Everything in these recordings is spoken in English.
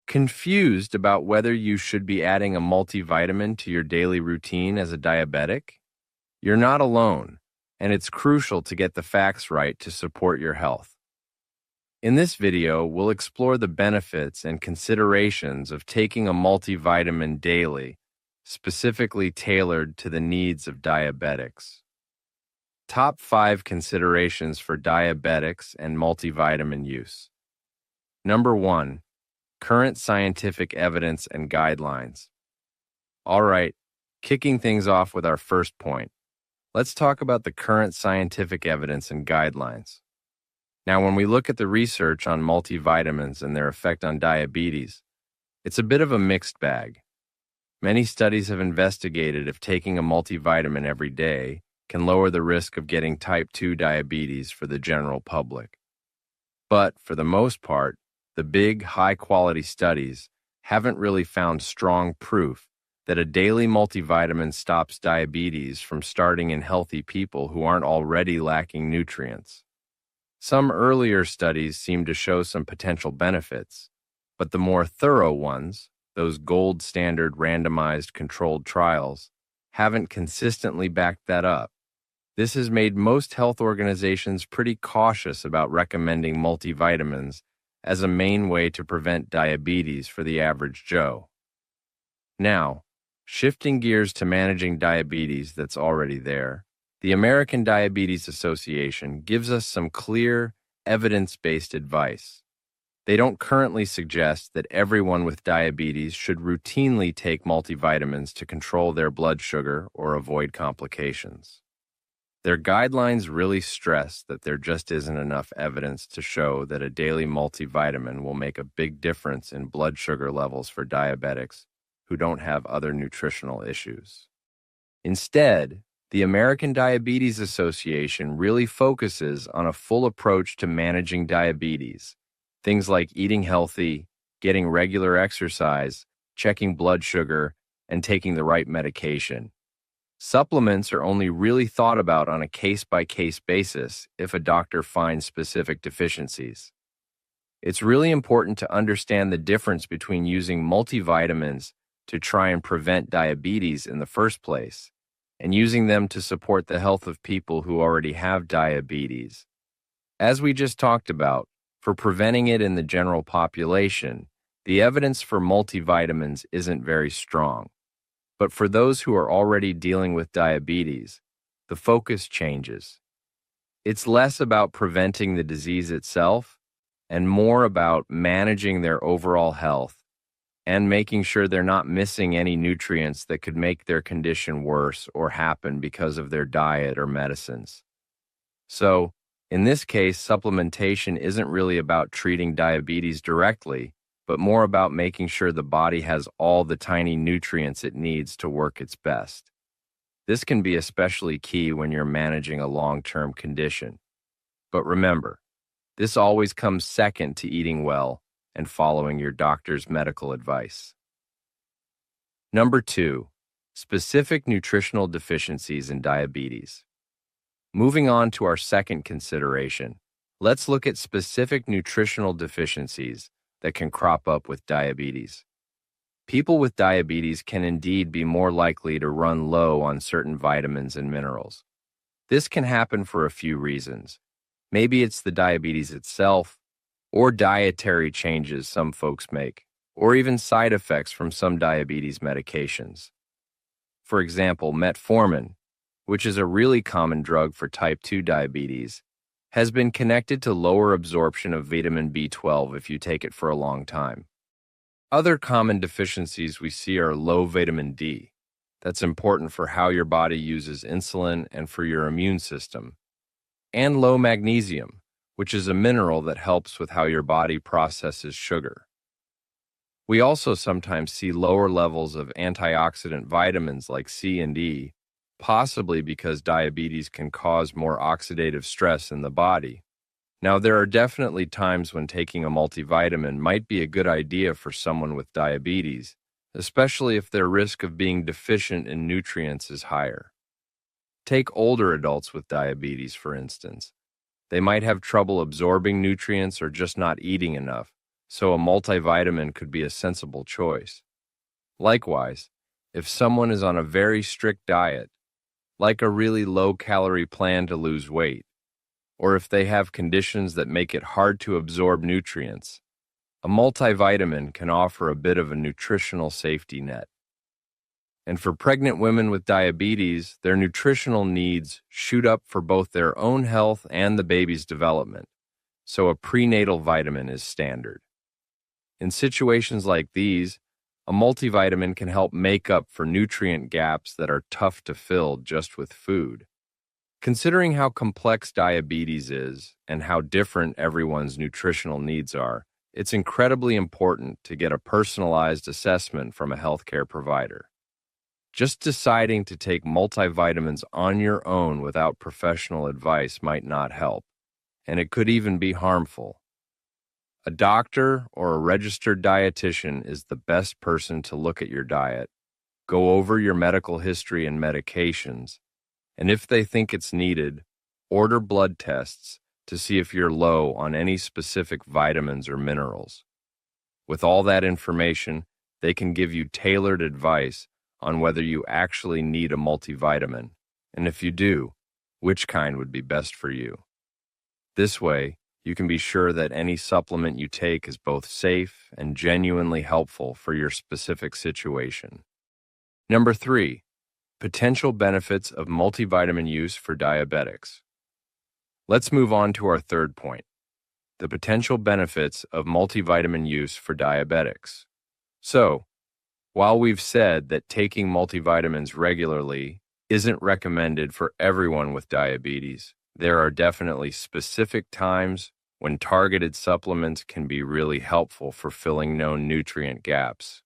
Confused about whether you should be adding a multivitamin to your daily routine as a diabetic? You're not alone, and it's crucial to get the facts right to support your health. In this video, we'll explore the benefits and considerations of taking a multivitamin daily, specifically tailored to the needs of diabetics. Top 5 considerations for diabetics and multivitamin use. Number 1. Current scientific evidence and guidelines. All right, kicking things off with our first point. Let's talk about the current scientific evidence and guidelines. Now, when we look at the research on multivitamins and their effect on diabetes, it's a bit of a mixed bag. Many studies have investigated if taking a multivitamin every day can lower the risk of getting type 2 diabetes for the general public. But for the most part, the big, high-quality studies haven't really found strong proof that a daily multivitamin stops diabetes from starting in healthy people who aren't already lacking nutrients. Some earlier studies seem to show some potential benefits, but the more thorough ones, those gold standard randomized controlled trials, haven't consistently backed that up. This has made most health organizations pretty cautious about recommending multivitamins as a main way to prevent diabetes for the average Joe. Now, shifting gears to managing diabetes that's already there, the American Diabetes Association gives us some clear, evidence-based advice. They don't currently suggest that everyone with diabetes should routinely take multivitamins to control their blood sugar or avoid complications. Their guidelines really stress that there just isn't enough evidence to show that a daily multivitamin will make a big difference in blood sugar levels for diabetics who don't have other nutritional issues. Instead, the American Diabetes Association really focuses on a full approach to managing diabetes, things like eating healthy, getting regular exercise, checking blood sugar, and taking the right medication. Supplements are only really thought about on a case-by-case basis if a doctor finds specific deficiencies. It's really important to understand the difference between using multivitamins to try and prevent diabetes in the first place and using them to support the health of people who already have diabetes. As we just talked about, for preventing it in the general population, the evidence for multivitamins isn't very strong. But for those who are already dealing with diabetes, the focus changes. It's less about preventing the disease itself and more about managing their overall health and making sure they're not missing any nutrients that could make their condition worse or happen because of their diet or medicines. So, in this case, supplementation isn't really about treating diabetes directly, but more about making sure the body has all the tiny nutrients it needs to work its best. This can be especially key when you're managing a long-term condition. But remember, this always comes second to eating well and following your doctor's medical advice. Number 2, specific nutritional deficiencies in diabetes. Moving on to our second consideration, let's look at specific nutritional deficiencies that can crop up with diabetes. People with diabetes can indeed be more likely to run low on certain vitamins and minerals. This can happen for a few reasons. Maybe it's the diabetes itself, or dietary changes some folks make, or even side effects from some diabetes medications. For example, metformin, which is a really common drug for type 2 diabetes, has been connected to lower absorption of vitamin B12 if you take it for a long time. Other common deficiencies we see are low vitamin D. That's important for how your body uses insulin and for your immune system. And low magnesium, which is a mineral that helps with how your body processes sugar. We also sometimes see lower levels of antioxidant vitamins like C and E, possibly because diabetes can cause more oxidative stress in the body. Now, there are definitely times when taking a multivitamin might be a good idea for someone with diabetes, especially if their risk of being deficient in nutrients is higher. Take older adults with diabetes, for instance. They might have trouble absorbing nutrients or just not eating enough, so a multivitamin could be a sensible choice. Likewise, if someone is on a very strict diet, like a really low-calorie plan to lose weight, or if they have conditions that make it hard to absorb nutrients, a multivitamin can offer a bit of a nutritional safety net. And for pregnant women with diabetes, their nutritional needs shoot up for both their own health and the baby's development, so a prenatal vitamin is standard. In situations like these, a multivitamin can help make up for nutrient gaps that are tough to fill just with food. Considering how complex diabetes is and how different everyone's nutritional needs are, it's incredibly important to get a personalized assessment from a healthcare provider. Just deciding to take multivitamins on your own without professional advice might not help, and it could even be harmful. A doctor or a registered dietitian is the best person to look at your diet, go over your medical history and medications, and if they think it's needed, order blood tests to see if you're low on any specific vitamins or minerals. With all that information, they can give you tailored advice on whether you actually need a multivitamin, and if you do, which kind would be best for you. This way, you can be sure that any supplement you take is both safe and genuinely helpful for your specific situation. Number 3, potential benefits of multivitamin use for diabetics. Let's move on to our third point, the potential benefits of multivitamin use for diabetics. So, while we've said that taking multivitamins regularly isn't recommended for everyone with diabetes, there are definitely specific times when targeted supplements can be really helpful for filling known nutrient gaps.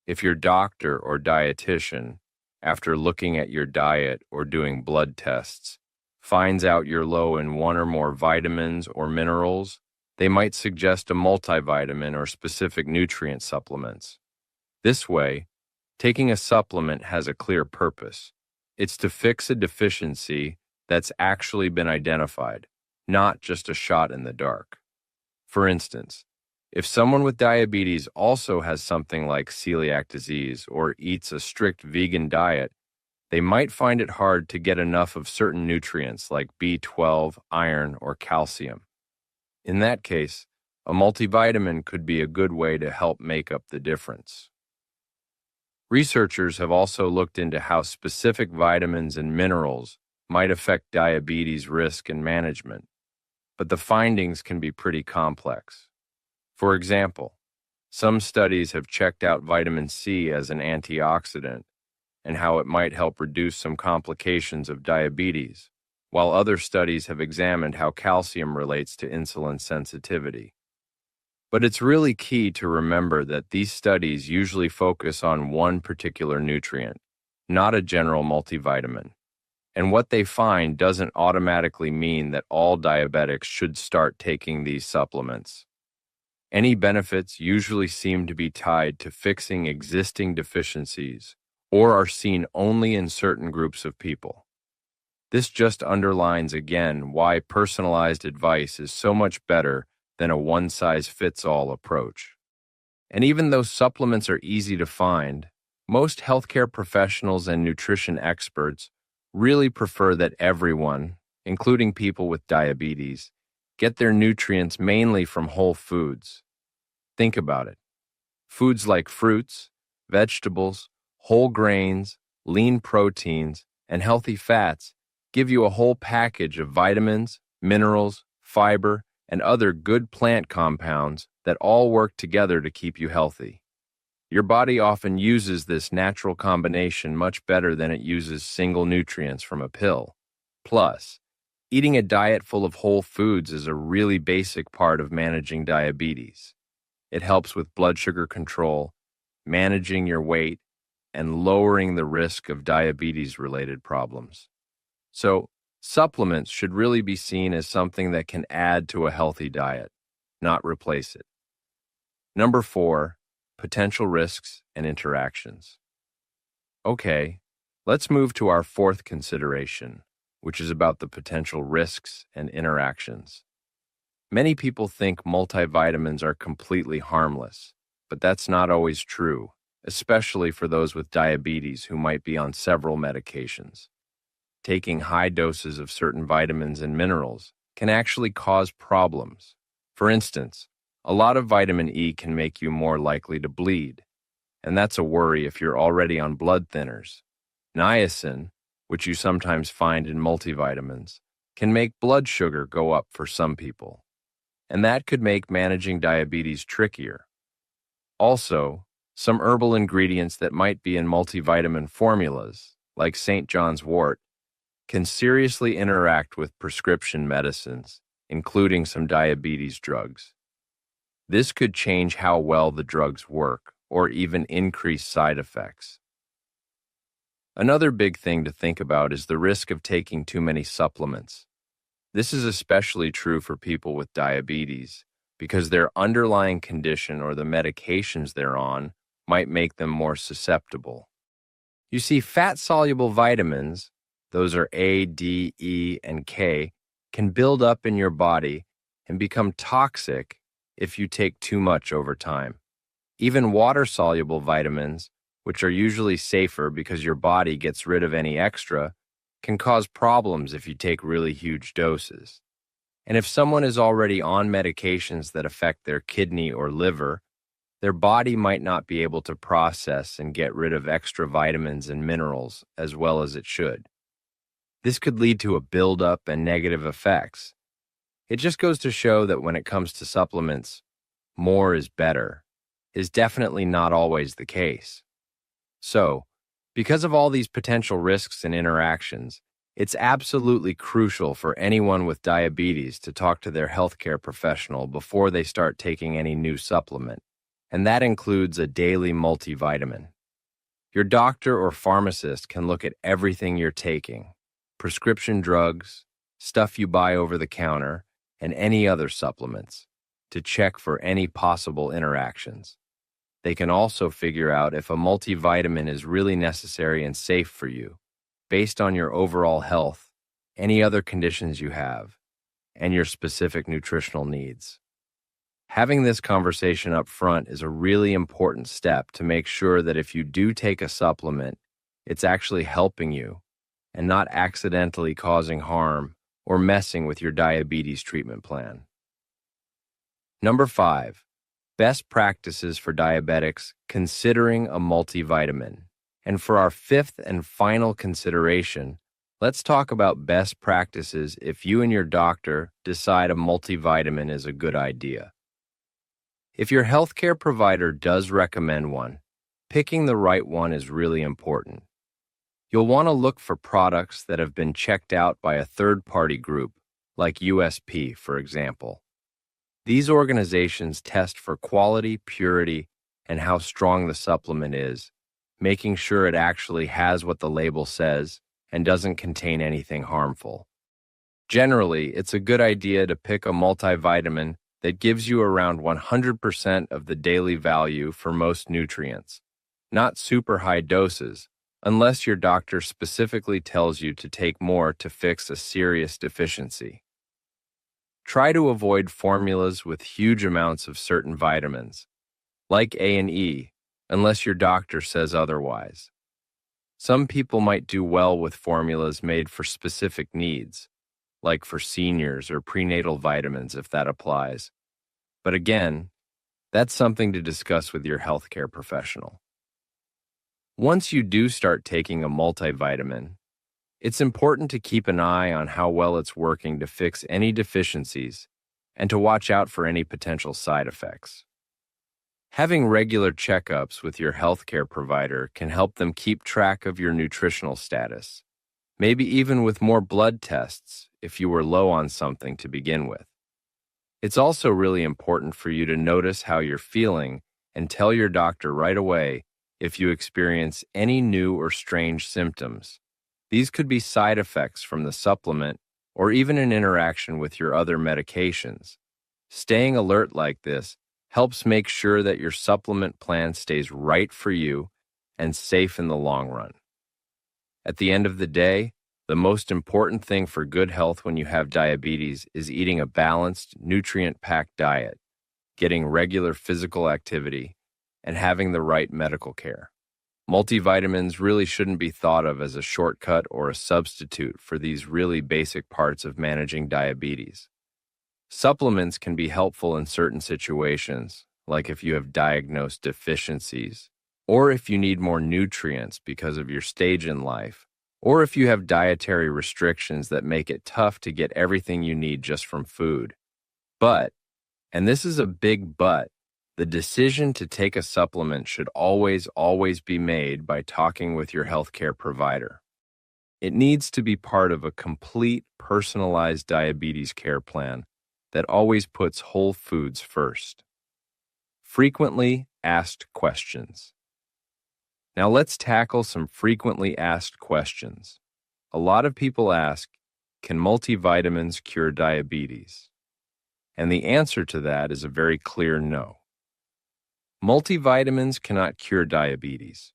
If your doctor or dietitian, after looking at your diet or doing blood tests, finds out you're low in one or more vitamins or minerals, they might suggest a multivitamin or specific nutrient supplements. This way, taking a supplement has a clear purpose. It's to fix a deficiency that's actually been identified, not just a shot in the dark. For instance, if someone with diabetes also has something like celiac disease or eats a strict vegan diet, they might find it hard to get enough of certain nutrients like B12, iron, or calcium. In that case, a multivitamin could be a good way to help make up the difference. Researchers have also looked into how specific vitamins and minerals might affect diabetes risk and management, but the findings can be pretty complex. For example, some studies have checked out vitamin C as an antioxidant and how it might help reduce some complications of diabetes, while other studies have examined how calcium relates to insulin sensitivity. But it's really key to remember that these studies usually focus on one particular nutrient, not a general multivitamin. And what they find doesn't automatically mean that all diabetics should start taking these supplements. Any benefits usually seem to be tied to fixing existing deficiencies or are seen only in certain groups of people. This just underlines again why personalized advice is so much better than a one-size-fits-all approach. And even though supplements are easy to find, most healthcare professionals and nutrition experts really prefer that everyone, including people with diabetes, get their nutrients mainly from whole foods. Think about it. Foods like fruits, vegetables, whole grains, lean proteins, and healthy fats give you a whole package of vitamins, minerals, fiber, and other good plant compounds that all work together to keep you healthy. Your body often uses this natural combination much better than it uses single nutrients from a pill. Plus, eating a diet full of whole foods is a really basic part of managing diabetes. It helps with blood sugar control, managing your weight, and lowering the risk of diabetes-related problems. So, supplements should really be seen as something that can add to a healthy diet, not replace it. Number 4, potential risks and interactions. Okay, let's move to our fourth consideration, which is about the potential risks and interactions. Many people think multivitamins are completely harmless, but that's not always true, especially for those with diabetes who might be on several medications. Taking high doses of certain vitamins and minerals can actually cause problems. For instance, a lot of vitamin E can make you more likely to bleed, and that's a worry if you're already on blood thinners. Niacin, which you sometimes find in multivitamins, can make blood sugar go up for some people, and that could make managing diabetes trickier. Also, some herbal ingredients that might be in multivitamin formulas, like St. John's wort, can seriously interact with prescription medicines, including some diabetes drugs. This could change how well the drugs work or even increase side effects. Another big thing to think about is the risk of taking too many supplements. This is especially true for people with diabetes because their underlying condition or the medications they're on might make them more susceptible. You see, fat-soluble vitamins, those are A, D, E, and K, can build up in your body and become toxic if you take too much over time. Even water-soluble vitamins, which are usually safer because your body gets rid of any extra, can cause problems if you take really huge doses. And if someone is already on medications that affect their kidney or liver, their body might not be able to process and get rid of extra vitamins and minerals as well as it should. This could lead to a buildup and negative effects. It just goes to show that when it comes to supplements, more is better is definitely not always the case. So, because of all these potential risks and interactions, it's absolutely crucial for anyone with diabetes to talk to their healthcare professional before they start taking any new supplement, and that includes a daily multivitamin. Your doctor or pharmacist can look at everything you're taking, prescription drugs, stuff you buy over the counter, and any other supplements, to check for any possible interactions. They can also figure out if a multivitamin is really necessary and safe for you, based on your overall health, any other conditions you have, and your specific nutritional needs. Having this conversation up front is a really important step to make sure that if you do take a supplement, it's actually helping you and not accidentally causing harm or messing with your diabetes treatment plan. Number 5. Best practices for diabetics considering a multivitamin. And for our 5th and final consideration, let's talk about best practices if you and your doctor decide a multivitamin is a good idea. If your healthcare provider does recommend one, picking the right one is really important. You'll want to look for products that have been checked out by a third-party group, like USP, for example. These organizations test for quality, purity, and how strong the supplement is, making sure it actually has what the label says and doesn't contain anything harmful. Generally, it's a good idea to pick a multivitamin that gives you around 100% of the daily value for most nutrients, not super high doses, unless your doctor specifically tells you to take more to fix a serious deficiency. Try to avoid formulas with huge amounts of certain vitamins, like A and E, unless your doctor says otherwise. Some people might do well with formulas made for specific needs, like for seniors or prenatal vitamins if that applies. But again, that's something to discuss with your healthcare professional. Once you do start taking a multivitamin, it's important to keep an eye on how well it's working to fix any deficiencies and to watch out for any potential side effects. Having regular checkups with your healthcare provider can help them keep track of your nutritional status, maybe even with more blood tests if you were low on something to begin with. It's also really important for you to notice how you're feeling and tell your doctor right away if you experience any new or strange symptoms. These could be side effects from the supplement or even an interaction with your other medications. Staying alert like this helps make sure that your supplement plan stays right for you and safe in the long run. At the end of the day, The most important thing for good health when you have diabetes is eating a balanced, nutrient-packed diet, getting regular physical activity, and having the right medical care. Multivitamins really shouldn't be thought of as a shortcut or a substitute for these really basic parts of managing diabetes. Supplements can be helpful in certain situations, like if you have diagnosed deficiencies, or if you need more nutrients because of your stage in life, or if you have dietary restrictions that make it tough to get everything you need just from food. But, and this is a big but, the decision to take a supplement should always be made by talking with your healthcare provider. It needs to be part of a complete, personalized diabetes care plan that always puts whole foods first. Frequently asked questions. Now let's tackle some frequently asked questions. A lot of people ask, can multivitamins cure diabetes? And the answer to that is a very clear no. Multivitamins cannot cure diabetes.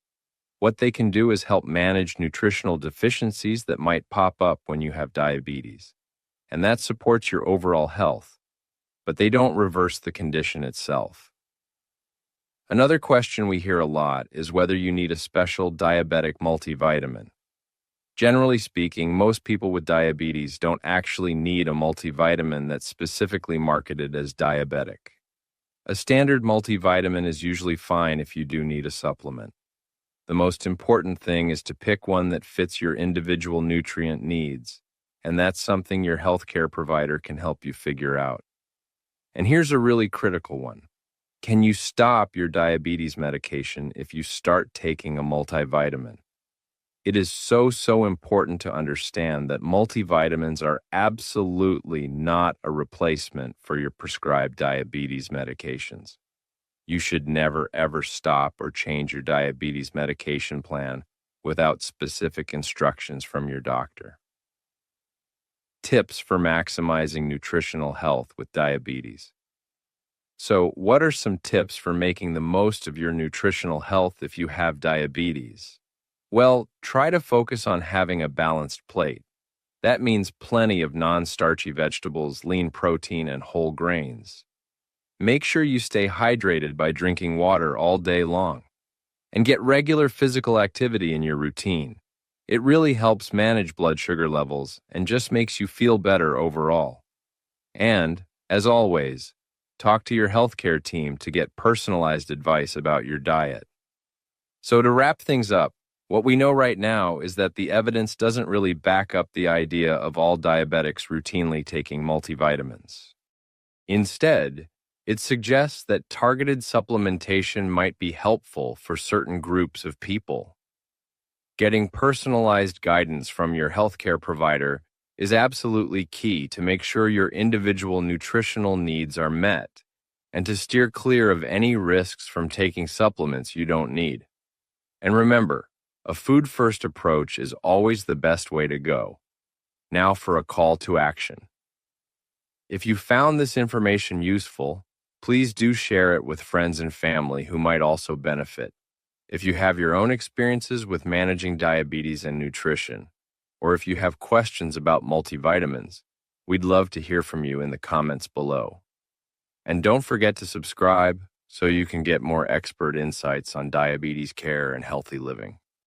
What they can do is help manage nutritional deficiencies that might pop up when you have diabetes, and that supports your overall health, but they don't reverse the condition itself. Another question we hear a lot is whether you need a special diabetic multivitamin. Generally speaking, most people with diabetes don't actually need a multivitamin that's specifically marketed as diabetic. A standard multivitamin is usually fine if you do need a supplement. The most important thing is to pick one that fits your individual nutrient needs, and that's something your healthcare provider can help you figure out. And here's a really critical one. Can you stop your diabetes medication if you start taking a multivitamin? It is so important to understand that multivitamins are absolutely not a replacement for your prescribed diabetes medications. You should never ever stop or change your diabetes medication plan without specific instructions from your doctor. Tips for maximizing nutritional health with diabetes. So, what are some tips for making the most of your nutritional health if you have diabetes? Well, try to focus on having a balanced plate. That means plenty of non-starchy vegetables, lean protein, and whole grains. Make sure you stay hydrated by drinking water all day long. And get regular physical activity in your routine. It really helps manage blood sugar levels and just makes you feel better overall. And, as always, talk to your healthcare team to get personalized advice about your diet. So to wrap things up, what we know right now is that the evidence doesn't really back up the idea of all diabetics routinely taking multivitamins. Instead, it suggests that targeted supplementation might be helpful for certain groups of people. Getting personalized guidance from your healthcare provider is absolutely key to make sure your individual nutritional needs are met and to steer clear of any risks from taking supplements you don't need. And remember, a food-first approach is always the best way to go. Now for a call to action. If you found this information useful, please do share it with friends and family who might also benefit. If you have your own experiences with managing diabetes and nutrition, or if you have questions about multivitamins, we'd love to hear from you in the comments below. And don't forget to subscribe so you can get more expert insights on diabetes care and healthy living.